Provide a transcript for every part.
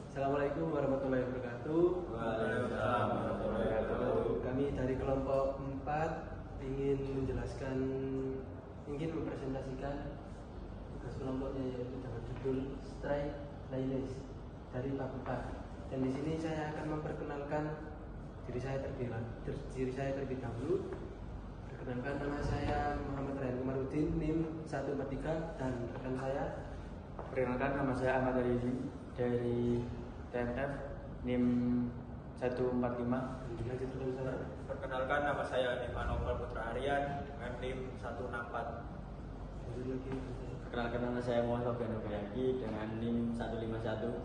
Assalamualaikum warahmatullahi wabarakatuh. Waalaikumsalam warahmatullahi wabarakatuh. Kami dari kelompok 4 ingin mempresentasikan tugas kelompoknya, yaitu dengan judul Strike Playlist dari Pak Bupat. Dan di sini saya akan memperkenalkan diri saya terlebih dahulu. Perkenalkan, nama saya Muhammad Ryan Kumarudin, NIM 143, dan rekan saya. Perkenalkan, nama saya Ahmad Arizi dari TMF NIM 145. Dilanjutkan saya. Perkenalkan, nama saya Devanoval Putra Aryan dengan NIM 164. Lanjut lagi. Perkenalkan, nama saya Muhammad Sofian Bayaki dengan NIM 151.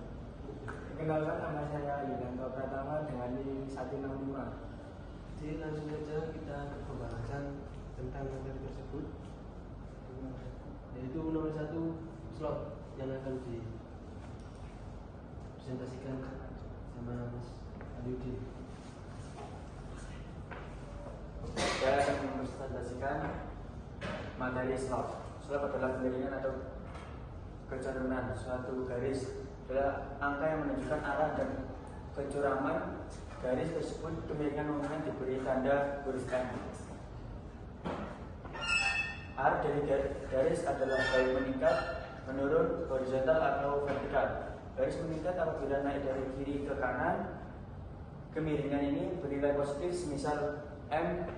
Perkenalkan, nama saya Yudanto Pratama dengan NIM 165. Jadi langsung saja kita ke pembahasan tentang materi tersebut, yaitu nomor 1 slot yang akan dipresentasikan sama Mas Aliudin. Saya akan mempresentasikan materi slot. Slot adalah kemiringan atau kecenderungan suatu garis, adalah angka yang menunjukkan arah dan kecuraman garis tersebut. Kemiringan umumnya diberi tanda huruf M. Arah dari garis adalah baik meningkat, menurun, horizontal atau vertikal. Garis meningkat apabila naik dari kiri ke kanan. Kemiringan ini bernilai positif, semisal M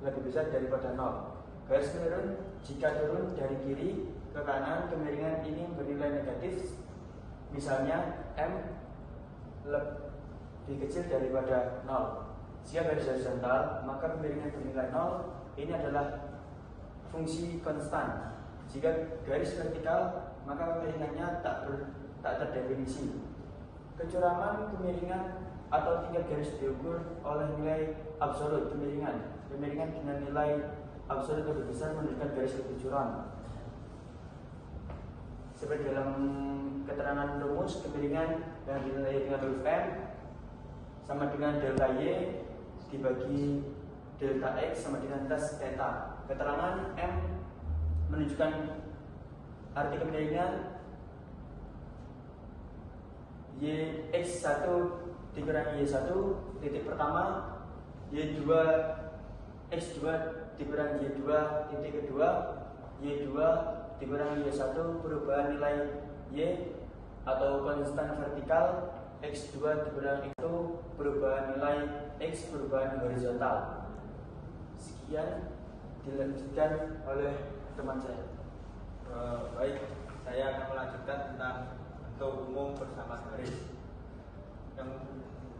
lebih besar daripada 0. Garis menurun jika turun dari kiri ke kanan. Kemiringan ini bernilai negatif, misalnya M lebih kecil daripada 0. Jika garis horizontal, maka kemiringan bernilai 0. Ini adalah fungsi konstan. Jika garis vertikal, maka kemiringannya tak terdefinisi. Kecuraman kemiringan atau tingkat garis diukur oleh nilai absolut kemiringan. Kemiringan dengan nilai absolut lebih besar menunjukkan garis lebih curam. Seperti dalam keterangan rumus, kemiringan yang dinilai dengan huruf M sama dengan delta Y dibagi delta X sama dengan tas theta. Keterangan M menunjukkan arti kemiringan YX1 dikurangi Y1 titik pertama, Y2 X2 dikurangi Y2 titik kedua, Y2 dikurangi Y1 perubahan nilai Y atau konstan vertikal, X2 dikurangi itu perubahan nilai X perubahan horizontal. Sekian, dilanjutkan oleh teman saya. Baik, saya akan melanjutkan tentang bentuk umum persamaan garis. Yang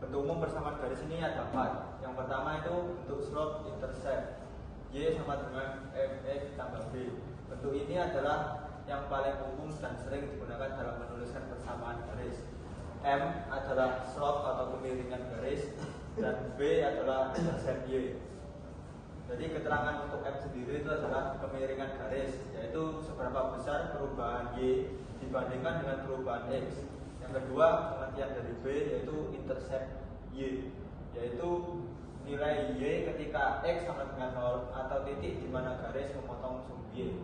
bentuk umum persamaan garis ini ada 4. Yang pertama itu bentuk slot intercept, Y sama dengan Fx tambah B. Bentuk ini adalah yang paling umum dan sering digunakan dalam menuliskan persamaan garis. M adalah slot atau kemiringan garis, dan B adalah intercept Y. Jadi keterangan untuk M sendiri itu adalah kemiringan garis, yaitu seberapa besar perubahan Y dibandingkan dengan perubahan X. Yang kedua, pengertian dari B yaitu intercept Y, yaitu nilai Y ketika X sama dengan 0 atau titik di mana garis memotong sumbu Y.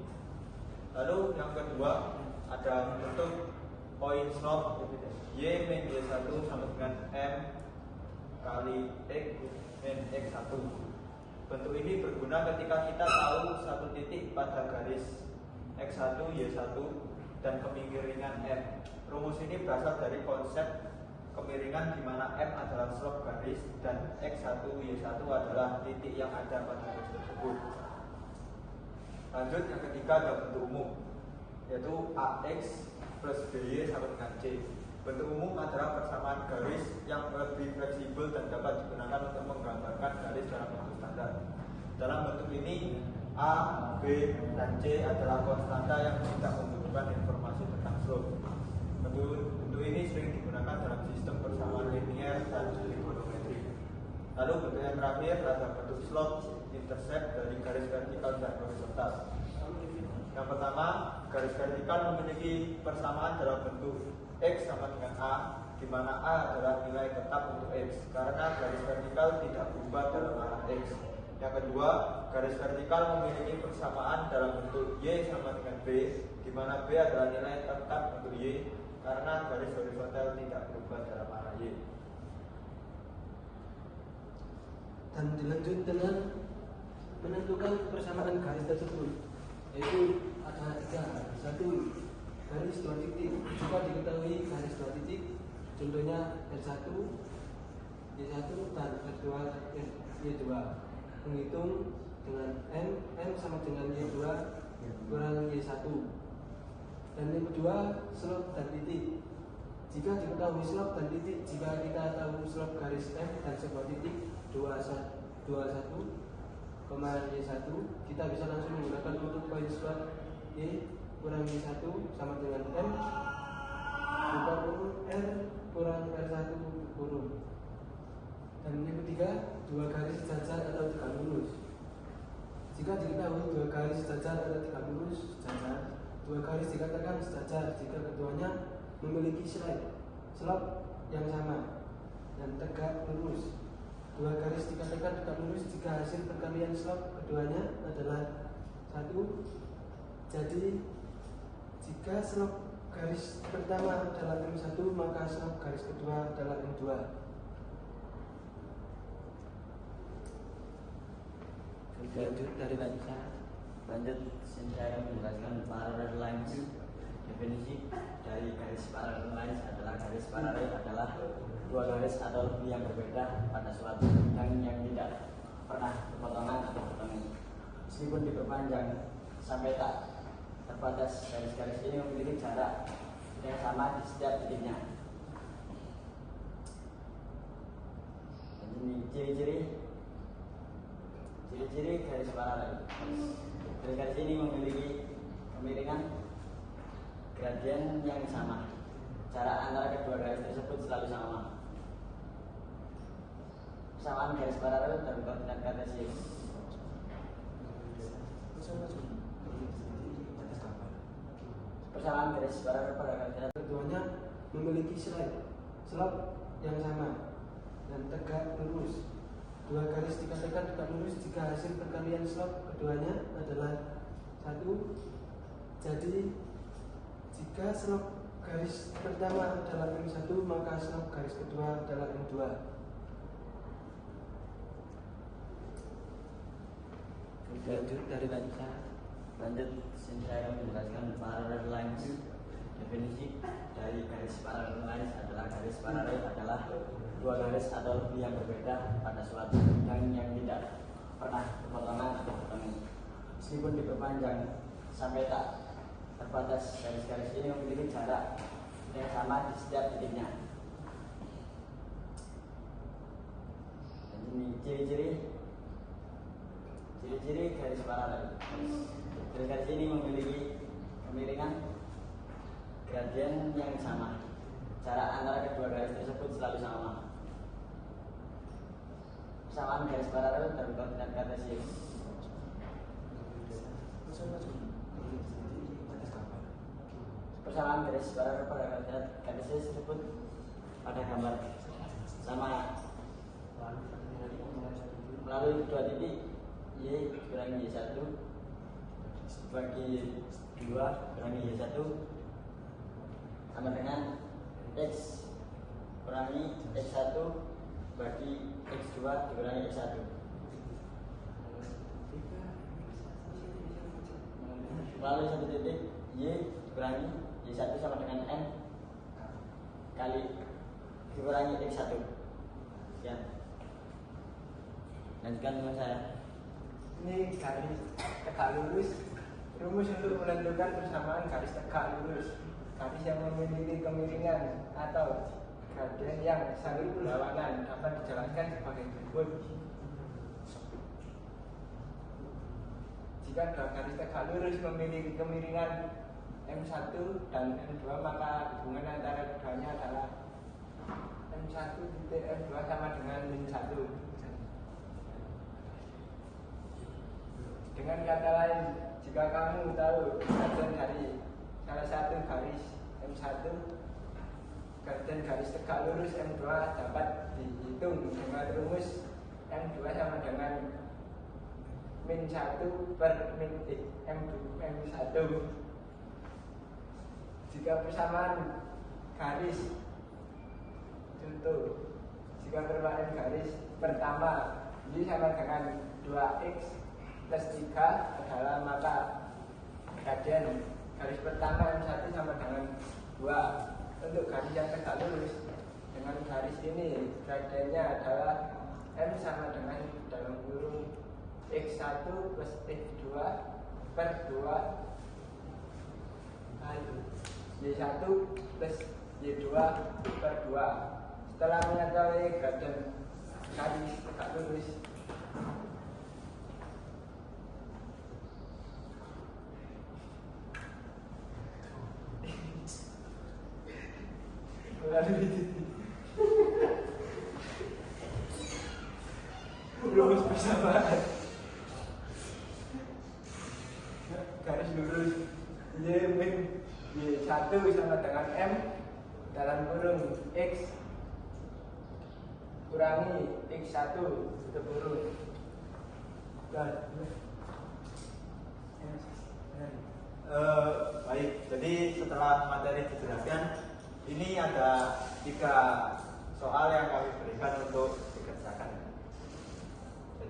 Lalu yang kedua ada bentuk point slot, Y min Y1 sama dengan M kali X min X1. Bentuk ini berguna ketika kita tahu satu titik pada garis X1, Y1 dan kemiringan M. Rumus ini berasal dari konsep kemiringan di mana M adalah slot garis dan X1, Y1 adalah titik yang ada pada garis tersebut. Lanjut, yang ketiga ada bentuk umum, yaitu AX plus BY sama dengan C. Bentuk umum adalah persamaan garis yang lebih fleksibel dan dapat digunakan untuk menggambarkan garis dalam bentuk standar. Dalam bentuk ini, A, B, dan C adalah konstanta yang tidak membutuhkan informasi tentang slope. Bentuk ini sering digunakan dalam sistem persamaan linear dan trigonometri. Lalu bentuk yang terakhir ada bentuk slot intercept dari garis vertikal dan horizontal. Yang pertama, garis vertikal memiliki persamaan dalam bentuk X sama dengan A, di mana A adalah nilai tetap untuk X, karena garis vertikal tidak berubah dalam arah X. Yang kedua, garis vertikal memiliki persamaan dalam bentuk Y sama dengan B, di mana B adalah nilai tetap untuk Y, karena garis horizontal tidak berubah dalam arah Y. Dan dilanjut dengan menentukan persamaan garis tersebut, yaitu ada 3. 1. Garis 2 titik. Jika diketahui garis 2 titik, contohnya R1, Y1 dan R2, Y2, menghitung dengan M sama dengan Y2 kurang Y1. Dan yang kedua, slope dan titik. Jika diketahui slope dan titik, jika kita tahu slope garis M dan sebuah titik 21, Y1, kita bisa langsung menggunakan untuk poin slope Y kurang Y1 sama dengan M bukan R kurang R1 kurung. Dan yang ketiga, 2 garis sejajar atau tegak lurus. Jika diketahui 2 garis sejajar atau tegak lurus sejajar, 2 garis dikatakan sejajar jika keduanya memiliki slope yang sama dan tegak lurus. 2 garis dikatakan tegak lurus jika hasil perkalian slope keduanya adalah 1. Jadi jika slope garis pertama adalah M1, maka slope garis kedua adalah M2. Lanjut dari Lanjut, saya akan menjelaskan parallel lines. Definisi dari garis parallel lines adalah garis paralel adalah 2 garis atau lebih yang berbeda pada suatu bidang yang tidak pernah berpotongan atau bertemu. Meskipun diperpanjang sampai tak terbatas, garis-garis ini memiliki jarak yang sama di setiap titiknya. Ini ciri-ciri garis paralel. Garis-garis ini memiliki kemiringan gradien yang sama. Jarak antara kedua garis tersebut selalu sama. Persamaan garis paralel dan koordinat kartesius. Persamaan garis paralel pada koordinat keduanya memiliki slope yang sama dan tegak lurus. 2 garis dikatakan tegak lurus jika hasil perkalian slope keduanya adalah 1. Jadi jika slope garis pertama adalah M1, maka slope garis kedua adalah M2. Lanjut dari Lanjut, saya akan menjelaskan parallel lines. Definisi dari garis parallel lines adalah garis paralel adalah 2 garis atau lebih yang berbeda pada suatu bidang yang tidak pernah berpotongan atau bertemu. Meskipun diperpanjang sampai tak terbatas, garis-garis ini memiliki jarak yang sama di setiap titiknya. Dan ini ciri-ciri garis paralel. Garis-garis ini memiliki kemiringan gradien yang sama. Jarak antara kedua garis tersebut selalu sama. Persamaan garis paralel dan koordinat kartesius. Persamaan garis paralel pada koordinat kartesius tersebut pada gambar sama melalui 2 titik Y kurangi Y1 bagi Y2 kurangi Y1 sama dengan X kurangi X1 bagi X2 dikurangi X1. Melalui 1 titik Y dikurangi Y1 sama dengan N kali dikurangi X1. Ya. Lanjutkan dengan saya. Ini garis tegak lurus. Rumus untuk menentukan persamaan garis tegak lurus. Garis yang memiliki kemiringan atau gradien yang saling berlawanan dapat dijelaskan sebagai berikut. Jika dua garis tegak lurus memiliki kemiringan M1 dan M2, maka hubungan antara keduanya adalah M1 titik M2 sama dengan min 1. Dengan kata lain, jika kamu tahu gradien dari salah satu garis M1, gradien garis tegak lurus M2 dapat dihitung dengan rumus M2 sama dengan min 1 per min M1. Jika persamaan garis. Contoh, jika bermain garis pertama ini sama dengan 2x plus 3 adalah maka gradian garis pertama M1 sama dengan 2. Untuk garis yang tegak lurus dengan garis ini gradiennya adalah M sama dengan dalam kurung x1 plus x2 per 2 kali y1 plus y2 per 2. Setelah mengetahui gradian garis tegak lurus, rumus persamaan garis lurus y min y1 sama dengan m dalam kurung x kurangi x1 tutup kurung. Baik, jadi setelah materi dijelaskan, ini ada 3 soal yang kami berikan untuk dikerjakan.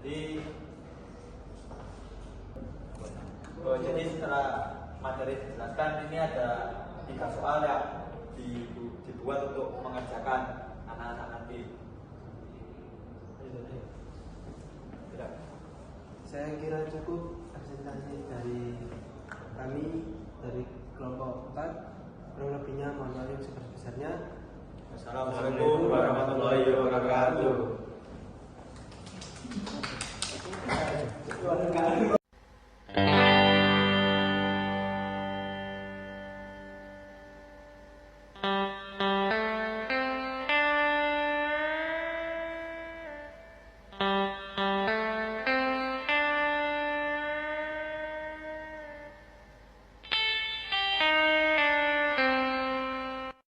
Jadi setelah materi dijelaskan, ini ada 3 soal yang dibuat untuk mengerjakan anak-anak nanti. Tidak. Saya kira cukup presentasi dari kami dari kelompok 4. Kurang lebihnya mohon maaf yang sebesar-besarnya. Assalamualaikum warahmatullahi wabarakatuh.